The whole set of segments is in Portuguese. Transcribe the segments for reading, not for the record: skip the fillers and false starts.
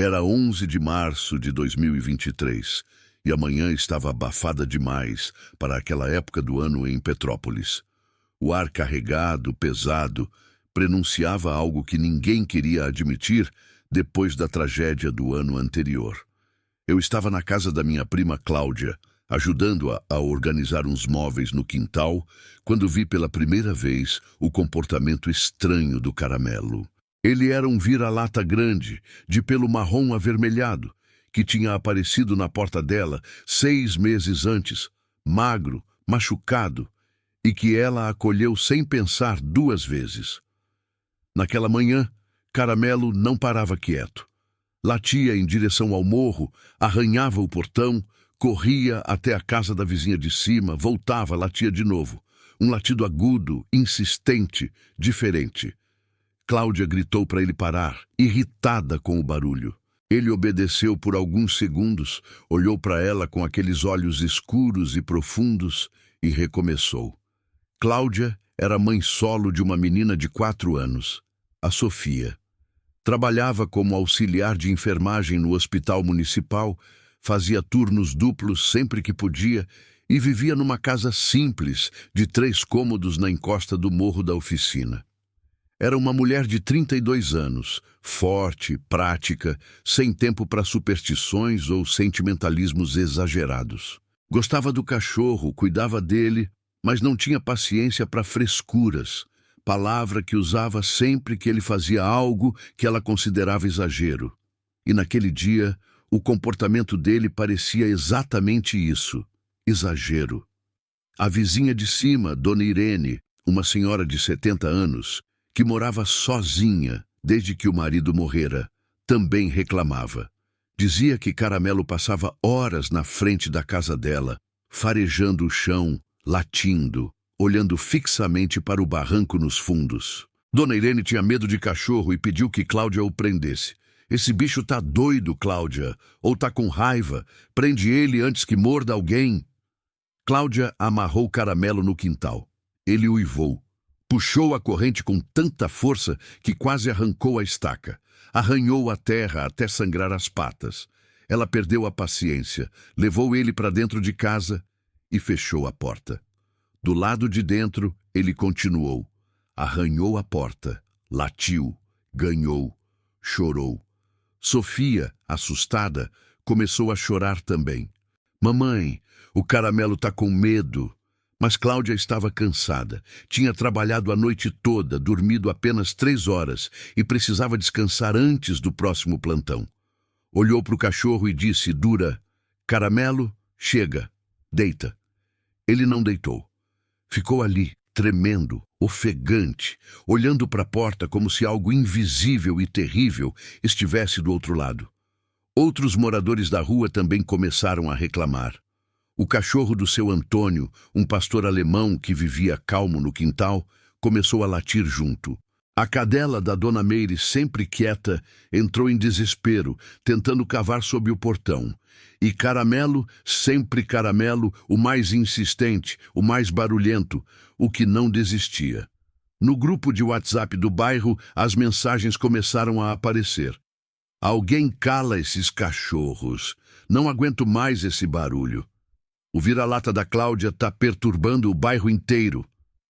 Era 11 de março de 2023 e a manhã estava abafada demais para aquela época do ano em Petrópolis. O ar carregado, pesado, prenunciava algo que ninguém queria admitir depois da tragédia do ano anterior. Eu estava na casa da minha prima Cláudia, ajudando-a a organizar uns móveis no quintal, quando vi pela primeira vez o comportamento estranho do Caramelo. Ele era um vira-lata grande, de pelo marrom avermelhado, que tinha aparecido na porta dela 6 meses antes, magro, machucado, e que ela acolheu sem pensar 2 vezes. Naquela manhã, Caramelo não parava quieto. Latia em direção ao morro, arranhava o portão, corria até a casa da vizinha de cima, voltava, latia de novo. Um latido agudo, insistente, diferente. Cláudia gritou para ele parar, irritada com o barulho. Ele obedeceu por alguns segundos, olhou para ela com aqueles olhos escuros e profundos e recomeçou. Cláudia era mãe solo de uma menina de 4 anos, a Sofia. Trabalhava como auxiliar de enfermagem no hospital municipal, fazia turnos duplos sempre que podia e vivia numa casa simples, de 3 cômodos na encosta do morro da oficina. Era uma mulher de 32 anos, forte, prática, sem tempo para superstições ou sentimentalismos exagerados. Gostava do cachorro, cuidava dele, mas não tinha paciência para frescuras, palavra que usava sempre que ele fazia algo que ela considerava exagero. E naquele dia, o comportamento dele parecia exatamente isso, exagero. A vizinha de cima, Dona Irene, uma senhora de 70 anos, que morava sozinha desde que o marido morrera, também reclamava. Dizia que Caramelo passava horas na frente da casa dela, farejando o chão, latindo, olhando fixamente para o barranco nos fundos. Dona Irene tinha medo de cachorro e pediu que Cláudia o prendesse. Esse bicho tá doido, Cláudia, ou tá com raiva. Prende ele antes que morda alguém. Cláudia amarrou Caramelo no quintal. Ele uivou. Puxou a corrente com tanta força que quase arrancou a estaca. Arranhou a terra até sangrar as patas. Ela perdeu a paciência, levou ele para dentro de casa e fechou a porta. Do lado de dentro, ele continuou. Arranhou a porta, latiu, ganhou, chorou. Sofia, assustada, começou a chorar também. Mamãe, o Caramelo tá com medo. Mas Cláudia estava cansada. Tinha trabalhado a noite toda, dormido apenas 3 horas e precisava descansar antes do próximo plantão. Olhou para o cachorro e disse, dura, Caramelo, chega, deita. Ele não deitou. Ficou ali, tremendo, ofegante, olhando para a porta como se algo invisível e terrível estivesse do outro lado. Outros moradores da rua também começaram a reclamar. O cachorro do seu Antônio, um pastor alemão que vivia calmo no quintal, começou a latir junto. A cadela da Dona Meire, sempre quieta, entrou em desespero, tentando cavar sob o portão. E Caramelo, sempre Caramelo, o mais insistente, o mais barulhento, o que não desistia. No grupo de WhatsApp do bairro, as mensagens começaram a aparecer. Alguém cala esses cachorros. Não aguento mais esse barulho. O vira-lata da Cláudia tá perturbando o bairro inteiro.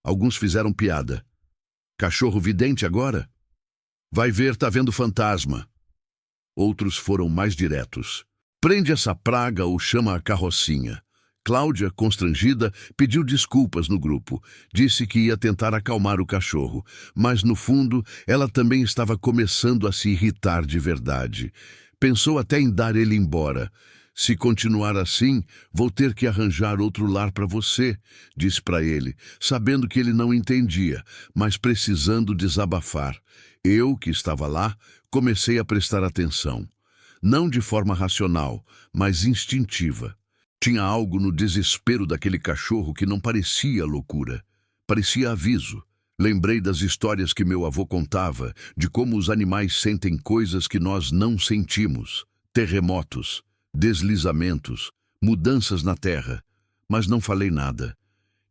Alguns fizeram piada. Cachorro vidente agora? Vai ver, tá vendo fantasma. Outros foram mais diretos. Prende essa praga ou chama a carrocinha. Cláudia, constrangida, pediu desculpas no grupo. Disse que ia tentar acalmar o cachorro. Mas, no fundo, ela também estava começando a se irritar de verdade. Pensou até em dar ele embora. Se continuar assim, vou ter que arranjar outro lar para você, disse para ele, sabendo que ele não entendia, mas precisando desabafar. Eu, que estava lá, comecei a prestar atenção. Não de forma racional, mas instintiva. Tinha algo no desespero daquele cachorro que não parecia loucura. Parecia aviso. Lembrei das histórias que meu avô contava, de como os animais sentem coisas que nós não sentimos. Terremotos, deslizamentos, mudanças na terra, mas não falei nada.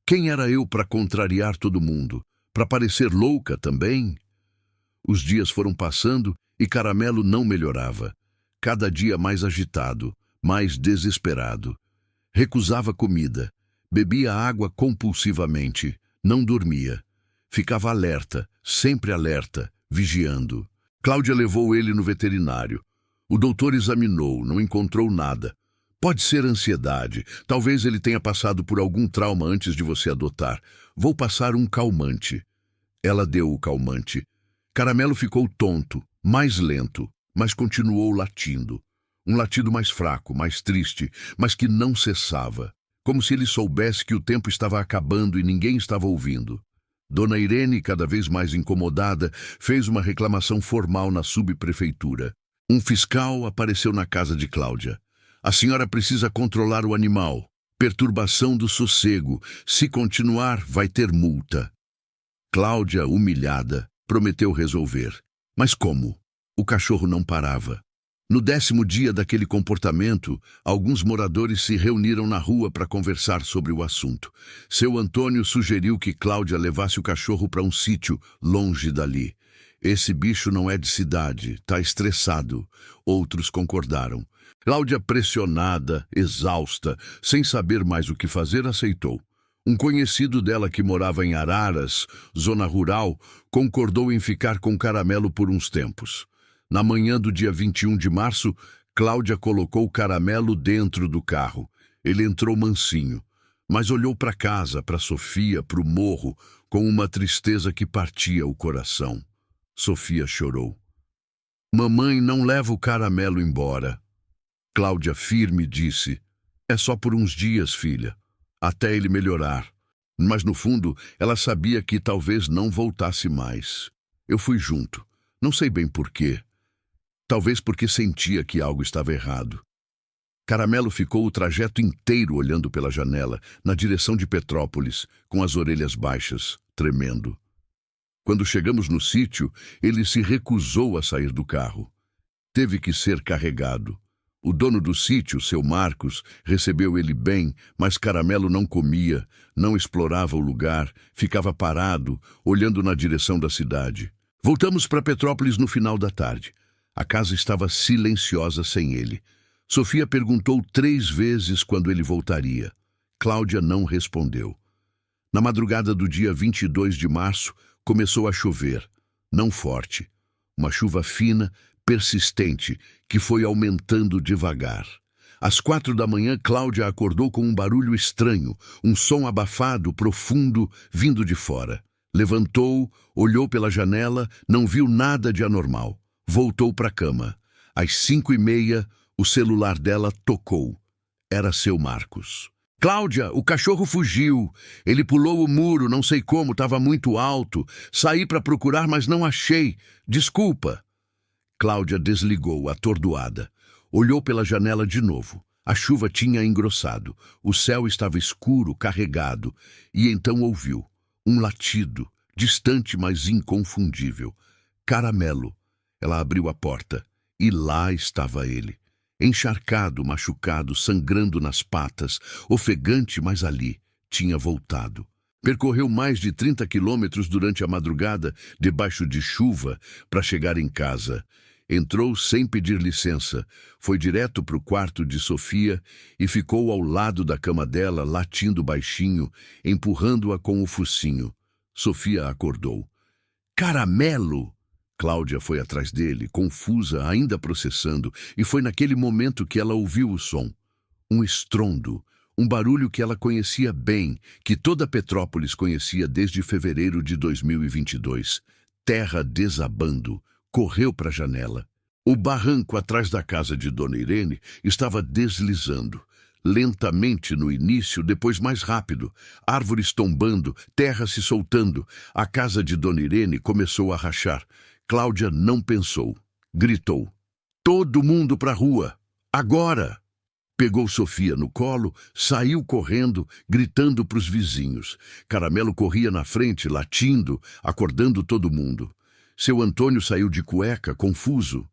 Quem era eu para contrariar todo mundo? Para parecer louca também? Os dias foram passando e Caramelo não melhorava. cada dia mais agitado, mais desesperado. Recusava comida, bebia água compulsivamente, não dormia. Ficava alerta, sempre alerta, vigiando. Cláudia levou ele no veterinário. O doutor examinou, não encontrou nada. Pode ser ansiedade, talvez ele tenha passado por algum trauma antes de você adotar. Vou passar um calmante. Ela deu o calmante. Caramelo ficou tonto, mais lento, mas continuou latindo. Um latido mais fraco, mais triste, mas que não cessava. Como se ele soubesse que o tempo estava acabando e ninguém estava ouvindo. Dona Irene, cada vez mais incomodada, fez uma reclamação formal na subprefeitura. Um fiscal apareceu na casa de Cláudia. A senhora precisa controlar o animal. Perturbação do sossego. Se continuar, vai ter multa. Cláudia, humilhada, prometeu resolver. Mas como? O cachorro não parava. No 10º dia daquele comportamento, alguns moradores se reuniram na rua para conversar sobre o assunto. Seu Antônio sugeriu que Cláudia levasse o cachorro para um sítio longe dali. Esse bicho não é de cidade, tá estressado. Outros concordaram. Cláudia, pressionada, exausta, sem saber mais o que fazer, aceitou. Um conhecido dela que morava em Araras, zona rural, concordou em ficar com Caramelo por uns tempos. Na manhã do dia 21 de março, Cláudia colocou o Caramelo dentro do carro. Ele entrou mansinho, mas olhou para casa, para Sofia, para o morro, com uma tristeza que partia o coração. Sofia chorou. Mamãe, não leva o Caramelo embora. Cláudia, firme, disse. É só por uns dias, filha, até ele melhorar. Mas no fundo, ela sabia que talvez não voltasse mais. Eu fui junto. Não sei bem por quê. Talvez porque sentia que algo estava errado. Caramelo ficou o trajeto inteiro olhando pela janela, na direção de Petrópolis, com as orelhas baixas, tremendo. Quando chegamos no sítio, ele se recusou a sair do carro. Teve que ser carregado. O dono do sítio, seu Marcos, recebeu ele bem, mas Caramelo não comia, não explorava o lugar, ficava parado, olhando na direção da cidade. Voltamos para Petrópolis no final da tarde. A casa estava silenciosa sem ele. Sofia perguntou 3 vezes quando ele voltaria. Cláudia não respondeu. Na madrugada do dia 22 de março, começou a chover. Não forte. Uma chuva fina, persistente, que foi aumentando devagar. Às 4 da manhã, Cláudia acordou com um barulho estranho, um som abafado, profundo, vindo de fora. Levantou, olhou pela janela, não viu nada de anormal. Voltou para a cama. Às 5h30, o celular dela tocou. Era seu Marcos. Cláudia, o cachorro fugiu. Ele pulou o muro, não sei como, estava muito alto. Saí para procurar, mas não achei. Desculpa. Cláudia desligou, atordoada. Olhou pela janela de novo. A chuva tinha engrossado. O céu estava escuro, carregado. E então ouviu um latido, distante, mas inconfundível. Caramelo. Ela abriu a porta, e lá estava ele. Encharcado, machucado, sangrando nas patas, ofegante, mas ali, tinha voltado. Percorreu mais de 30 quilômetros durante a madrugada, debaixo de chuva, para chegar em casa. Entrou sem pedir licença, foi direto para o quarto de Sofia e ficou ao lado da cama dela, latindo baixinho, empurrando-a com o focinho. Sofia acordou. Caramelo! Cláudia foi atrás dele, confusa, ainda processando, e foi naquele momento que ela ouviu o som. Um estrondo, um barulho que ela conhecia bem, que toda Petrópolis conhecia desde fevereiro de 2022. Terra desabando, correu para a janela. O barranco atrás da casa de Dona Irene estava deslizando. Lentamente no início, depois mais rápido. Árvores tombando, terra se soltando. A casa de Dona Irene começou a rachar. Cláudia não pensou. Gritou. Todo mundo para a rua! Agora! Pegou Sofia no colo, saiu correndo, gritando para os vizinhos. Caramelo corria na frente, latindo, acordando todo mundo. Seu Antônio saiu de cueca, confuso.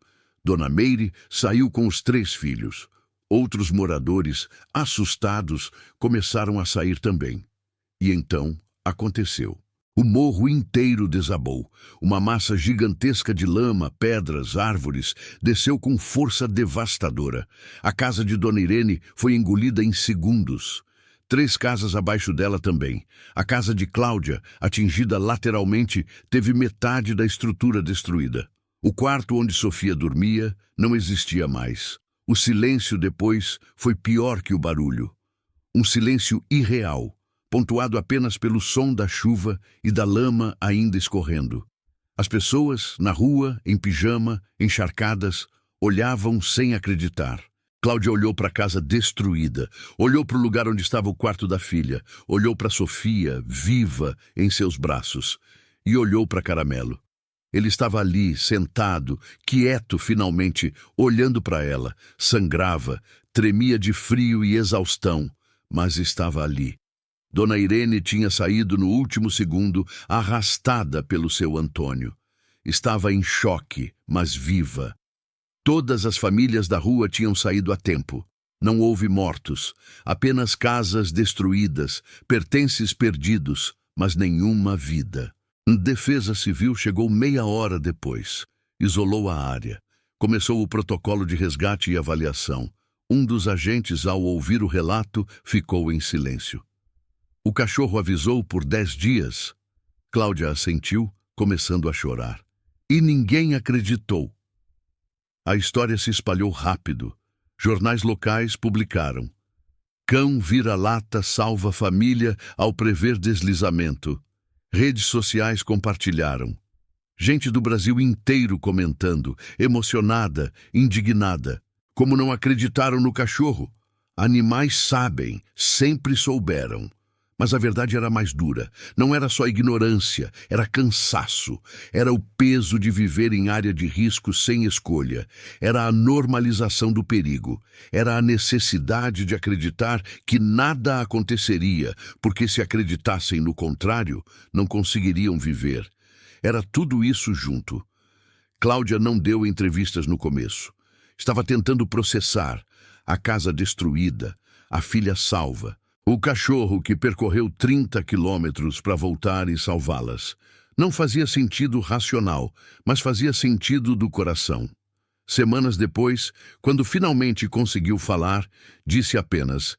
Dona Meire saiu com os 3 filhos. Outros moradores, assustados, começaram a sair também. E então aconteceu. O morro inteiro desabou. Uma massa gigantesca de lama, pedras, árvores, desceu com força devastadora. A casa de Dona Irene foi engolida em segundos. 3 casas abaixo dela também. A casa de Cláudia, atingida lateralmente, teve metade da estrutura destruída. O quarto onde Sofia dormia não existia mais. O silêncio depois foi pior que o barulho. Um silêncio irreal, pontuado apenas pelo som da chuva e da lama ainda escorrendo. As pessoas, na rua, em pijama, encharcadas, olhavam sem acreditar. Cláudia olhou para a casa destruída, olhou para o lugar onde estava o quarto da filha, olhou para Sofia, viva, em seus braços, e olhou para Caramelo. Ele estava ali, sentado, quieto finalmente, olhando para ela. Sangrava, tremia de frio e exaustão, mas estava ali. Dona Irene tinha saído no último segundo, arrastada pelo seu Antônio. Estava em choque, mas viva. Todas as famílias da rua tinham saído a tempo. Não houve mortos, apenas casas destruídas, pertences perdidos, mas nenhuma vida. Defesa Civil chegou meia hora depois. Isolou a área. Começou o protocolo de resgate e avaliação. Um dos agentes, ao ouvir o relato, ficou em silêncio. O cachorro avisou por 10 dias. Cláudia assentiu, começando a chorar. E ninguém acreditou. A história se espalhou rápido. Jornais locais publicaram. Cão vira-lata salva família ao prever deslizamento. Redes sociais compartilharam. Gente do Brasil inteiro comentando, emocionada, indignada. Como não acreditaram no cachorro? Animais sabem, sempre souberam. Mas a verdade era mais dura. Não era só ignorância, era cansaço. Era o peso de viver em área de risco sem escolha. Era a normalização do perigo. Era a necessidade de acreditar que nada aconteceria, porque se acreditassem no contrário, não conseguiriam viver. Era tudo isso junto. Cláudia não deu entrevistas no começo. Estava tentando processar a casa destruída, a filha salva. O cachorro que percorreu 30 quilômetros para voltar e salvá-las. Não fazia sentido racional, mas fazia sentido do coração. Semanas depois, quando finalmente conseguiu falar, disse apenas: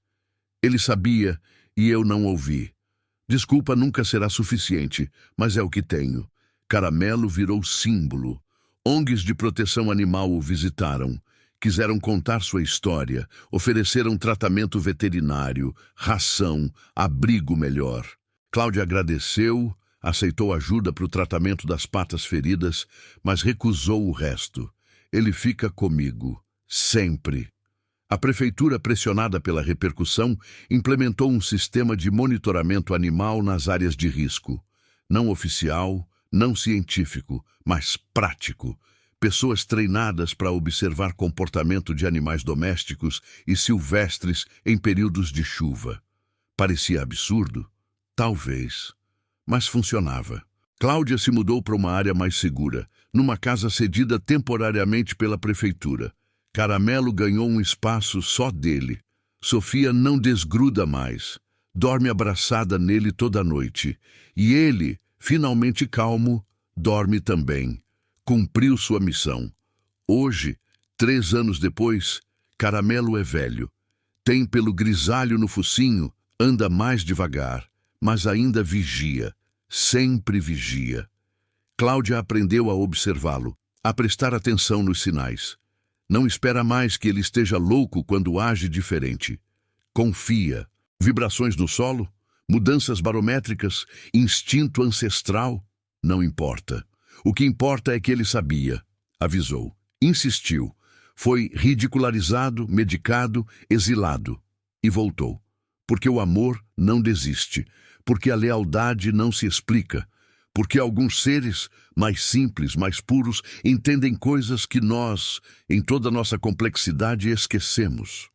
"Ele sabia e eu não ouvi. Desculpa nunca será suficiente, mas é o que tenho." Caramelo virou símbolo. ONGs de proteção animal o visitaram. Quiseram contar sua história, ofereceram tratamento veterinário, ração, abrigo melhor. Cláudia agradeceu, aceitou ajuda para o tratamento das patas feridas, mas recusou o resto. Ele fica comigo, sempre. A prefeitura, pressionada pela repercussão, implementou um sistema de monitoramento animal nas áreas de risco. Não oficial, não científico, mas prático. Pessoas treinadas para observar comportamento de animais domésticos e silvestres em períodos de chuva. Parecia absurdo? Talvez. Mas funcionava. Cláudia se mudou para uma área mais segura, numa casa cedida temporariamente pela prefeitura. Caramelo ganhou um espaço só dele. Sofia não desgruda mais. Dorme abraçada nele toda noite. E ele, finalmente calmo, dorme também. Cumpriu sua missão. Hoje, 3 anos depois, Caramelo é velho. Tem pelo grisalho no focinho, anda mais devagar, mas ainda vigia. Sempre vigia. Cláudia aprendeu a observá-lo, a prestar atenção nos sinais. Não espera mais que ele esteja louco quando age diferente. Confia. Vibrações no solo, mudanças barométricas, instinto ancestral, não importa. O que importa é que ele sabia, avisou, insistiu, foi ridicularizado, medicado, exilado e voltou. Porque o amor não desiste, porque a lealdade não se explica, porque alguns seres mais simples, mais puros, entendem coisas que nós, em toda a nossa complexidade, esquecemos.